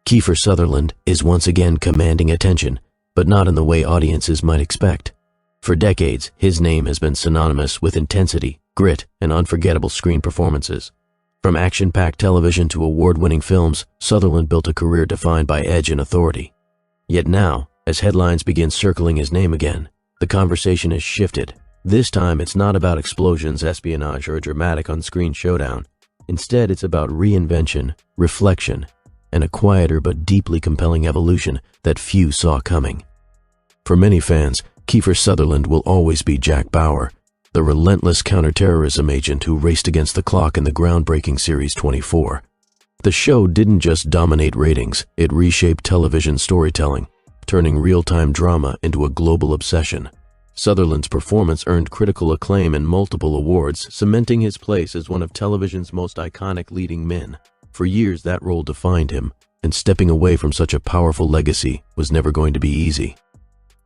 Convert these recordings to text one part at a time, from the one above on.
Kiefer Sutherland is once again commanding attention, but not in the way audiences might expect. For decades, his name has been synonymous with intensity, grit, and unforgettable screen performances. From action-packed television to award-winning films, Sutherland built a career defined by edge and authority. Yet now, as headlines begin circling his name again, the conversation has shifted. This time, it's not about explosions, espionage, or a dramatic on-screen showdown. Instead, it's about reinvention, reflection, and a quieter but deeply compelling evolution that few saw coming. For many fans, Kiefer Sutherland will always be Jack Bauer, the relentless counterterrorism agent who raced against the clock in the groundbreaking series 24. The show didn't just dominate ratings, it reshaped television storytelling, turning real-time drama into a global obsession. Sutherland's performance earned critical acclaim and multiple awards, cementing his place as one of television's most iconic leading men. For years, that role defined him, and stepping away from such a powerful legacy was never going to be easy.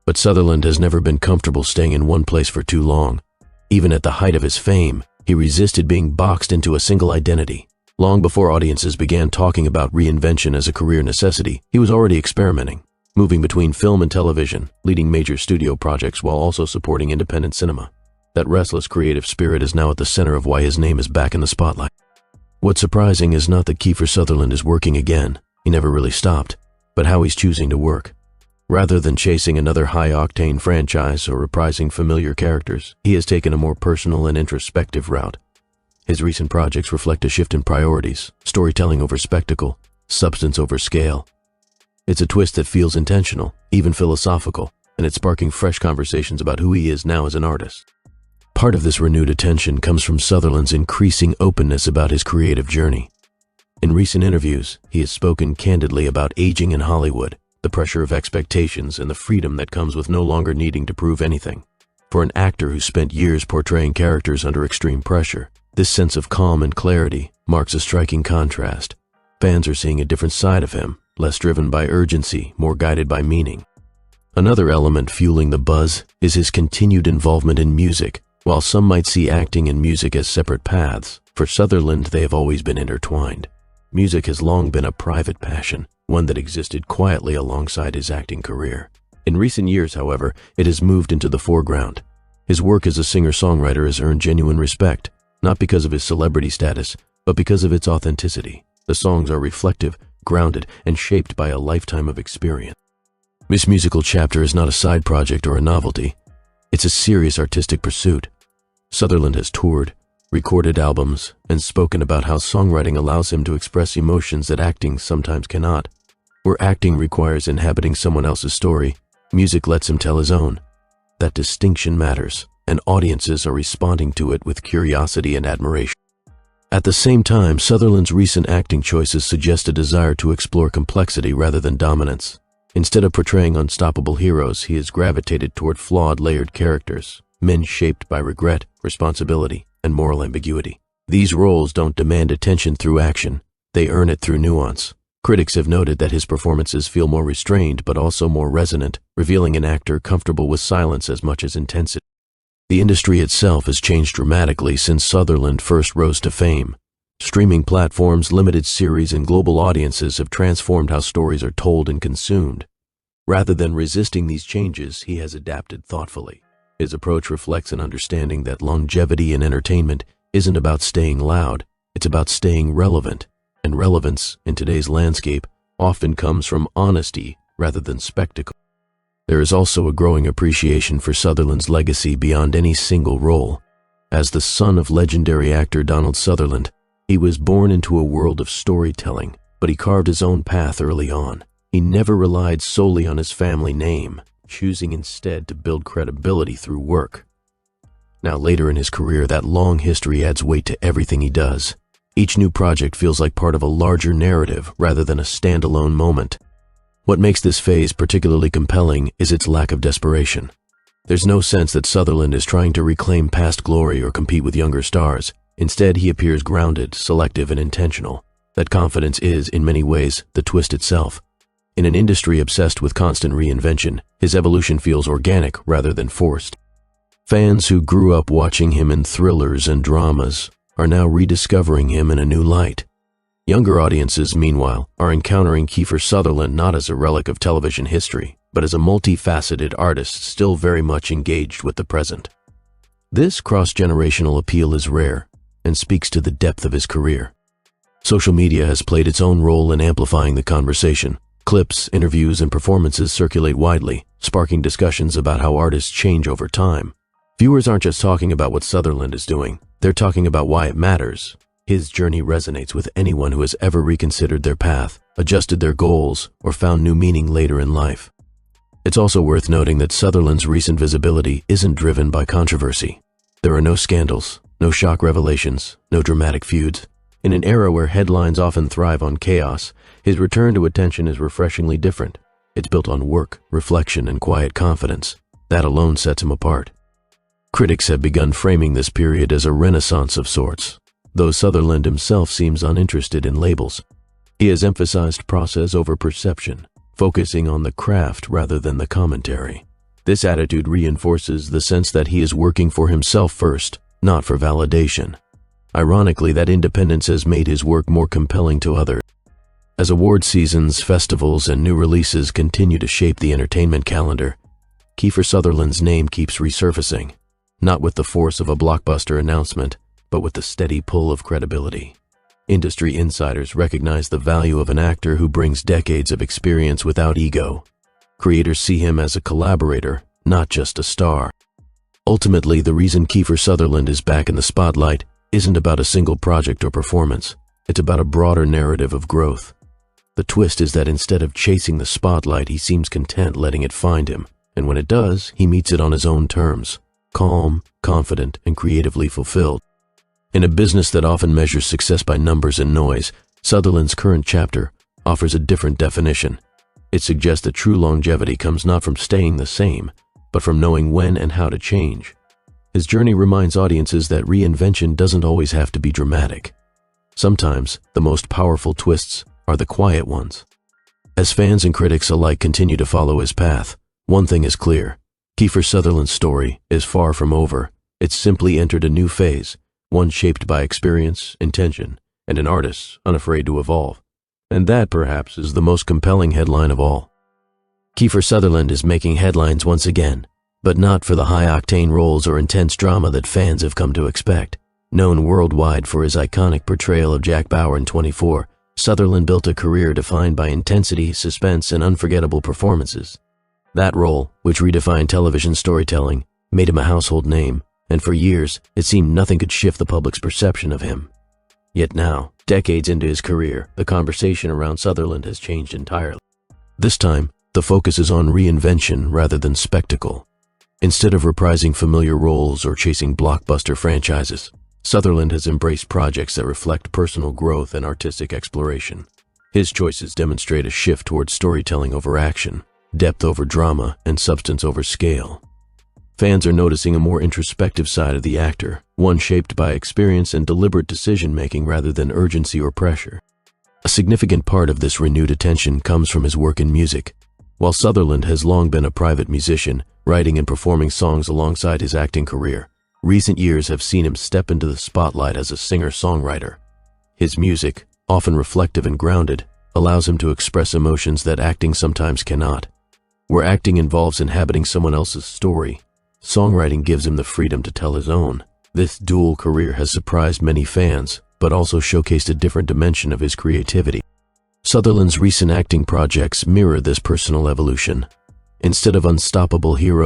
But Sutherland has never been comfortable staying in one place for too long. Even at the height of his fame, he resisted being boxed into a single identity. Long before audiences began talking about reinvention as a career necessity, he was already experimenting, moving between film and television, leading major studio projects while also supporting independent cinema. That restless creative spirit is now at the center of why his name is back in the spotlight. What's surprising is not that Kiefer Sutherland is working again, he never really stopped, but how he's choosing to work. Rather than chasing another high-octane franchise or reprising familiar characters, he has taken a more personal and introspective route. His recent projects reflect a shift in priorities, storytelling over spectacle, substance over scale. It's a twist that feels intentional, even philosophical, and it's sparking fresh conversations about who he is now as an artist. Part of this renewed attention comes from Sutherland's increasing openness about his creative journey. In recent interviews, he has spoken candidly about aging in Hollywood, the pressure of expectations, and the freedom that comes with no longer needing to prove anything. For an actor who spent years portraying characters under extreme pressure, this sense of calm and clarity marks a striking contrast. Fans are seeing a different side of him, less driven by urgency, more guided by meaning. Another element fueling the buzz is his continued involvement in music. While some might see acting and music as separate paths, for Sutherland they have always been intertwined. Music has long been a private passion, one that existed quietly alongside his acting career. In recent years, however, it has moved into the foreground. His work as a singer-songwriter has earned genuine respect, not because of his celebrity status, but because of its authenticity. The songs are reflective, grounded, and shaped by a lifetime of experience. This musical chapter is not a side project or a novelty. It's a serious artistic pursuit. Sutherland has toured, recorded albums, and spoken about how songwriting allows him to express emotions that acting sometimes cannot. Where acting requires inhabiting someone else's story, music lets him tell his own. That distinction matters, and audiences are responding to it with curiosity and admiration. At the same time, Sutherland's recent acting choices suggest a desire to explore complexity rather than dominance. Instead of portraying unstoppable heroes, he has gravitated toward flawed, layered characters, men shaped by regret, responsibility, and moral ambiguity. These roles don't demand attention through action, they earn it through nuance. Critics have noted that his performances feel more restrained but also more resonant, revealing an actor comfortable with silence as much as intensity. The industry itself has changed dramatically since Sutherland first rose to fame. Streaming platforms, limited series, and global audiences have transformed how stories are told and consumed. Rather than resisting these changes, he has adapted thoughtfully. His approach reflects an understanding that longevity in entertainment isn't about staying loud, it's about staying relevant. And relevance, in today's landscape, often comes from honesty rather than spectacle. There is also a growing appreciation for Sutherland's legacy beyond any single role. As the son of legendary actor Donald Sutherland, he was born into a world of storytelling, but he carved his own path early on. He never relied solely on his family name, choosing instead to build credibility through work. Now later in his career, that long history adds weight to everything he does. Each new project feels like part of a larger narrative rather than a standalone moment. What makes this phase particularly compelling is its lack of desperation. There's no sense that Sutherland is trying to reclaim past glory or compete with younger stars. Instead, he appears grounded, selective, and intentional. That confidence is, in many ways, the twist itself. In an industry obsessed with constant reinvention, his evolution feels organic rather than forced. Fans who grew up watching him in thrillers and dramas are now rediscovering him in a new light. Younger audiences, meanwhile, are encountering Kiefer Sutherland not as a relic of television history, but as a multifaceted artist still very much engaged with the present. This cross-generational appeal is rare and speaks to the depth of his career. Social media has played its own role in amplifying the conversation. Clips, interviews, and performances circulate widely, sparking discussions about how artists change over time. Viewers aren't just talking about what Sutherland is doing, they're talking about why it matters. His journey resonates with anyone who has ever reconsidered their path, adjusted their goals, or found new meaning later in life. It's also worth noting that Sutherland's recent visibility isn't driven by controversy. There are no scandals, no shock revelations, no dramatic feuds. In an era where headlines often thrive on chaos, his return to attention is refreshingly different. It's built on work, reflection, and quiet confidence. That alone sets him apart. Critics have begun framing this period as a renaissance of sorts, though Sutherland himself seems uninterested in labels. He has emphasized process over perception, focusing on the craft rather than the commentary. This attitude reinforces the sense that he is working for himself first, not for validation. Ironically, that independence has made his work more compelling to others. As award seasons, festivals, and new releases continue to shape the entertainment calendar, Kiefer Sutherland's name keeps resurfacing, not with the force of a blockbuster announcement, but with the steady pull of credibility. Industry insiders recognize the value of an actor who brings decades of experience without ego. Creators see him as a collaborator, not just a star. Ultimately, the reason Kiefer Sutherland is back in the spotlight isn't about a single project or performance. It's about a broader narrative of growth. The twist is that instead of chasing the spotlight, he seems content letting it find him, and when it does, he meets it on his own terms, calm, confident, and creatively fulfilled. In a business that often measures success by numbers and noise, Sutherland's current chapter offers a different definition. It suggests that true longevity comes not from staying the same, but from knowing when and how to change. His journey reminds audiences that reinvention doesn't always have to be dramatic. Sometimes, the most powerful twists are the quiet ones. As fans and critics alike continue to follow his path, one thing is clear. Kiefer Sutherland's story is far from over. It's simply entered a new phase, one shaped by experience, intention, and an artist unafraid to evolve. And that, perhaps, is the most compelling headline of all. Kiefer Sutherland is making headlines once again, but not for the high-octane roles or intense drama that fans have come to expect. Known worldwide for his iconic portrayal of Jack Bauer in 24, Sutherland built a career defined by intensity, suspense, and unforgettable performances. That role, which redefined television storytelling, made him a household name, and for years, it seemed nothing could shift the public's perception of him. Yet now, decades into his career, the conversation around Sutherland has changed entirely. This time, the focus is on reinvention rather than spectacle. Instead of reprising familiar roles or chasing blockbuster franchises, Sutherland has embraced projects that reflect personal growth and artistic exploration. His choices demonstrate a shift towards storytelling over action, depth over drama, and substance over scale. Fans are noticing a more introspective side of the actor, one shaped by experience and deliberate decision-making rather than urgency or pressure. A significant part of this renewed attention comes from his work in music. While Sutherland has long been a private musician, writing and performing songs alongside his acting career, recent years have seen him step into the spotlight as a singer-songwriter. His music, often reflective and grounded, allows him to express emotions that acting sometimes cannot. Where acting involves inhabiting someone else's story, songwriting gives him the freedom to tell his own. This dual career has surprised many fans, but also showcased a different dimension of his creativity. Sutherland's recent acting projects mirror this personal evolution. Instead of unstoppable heroes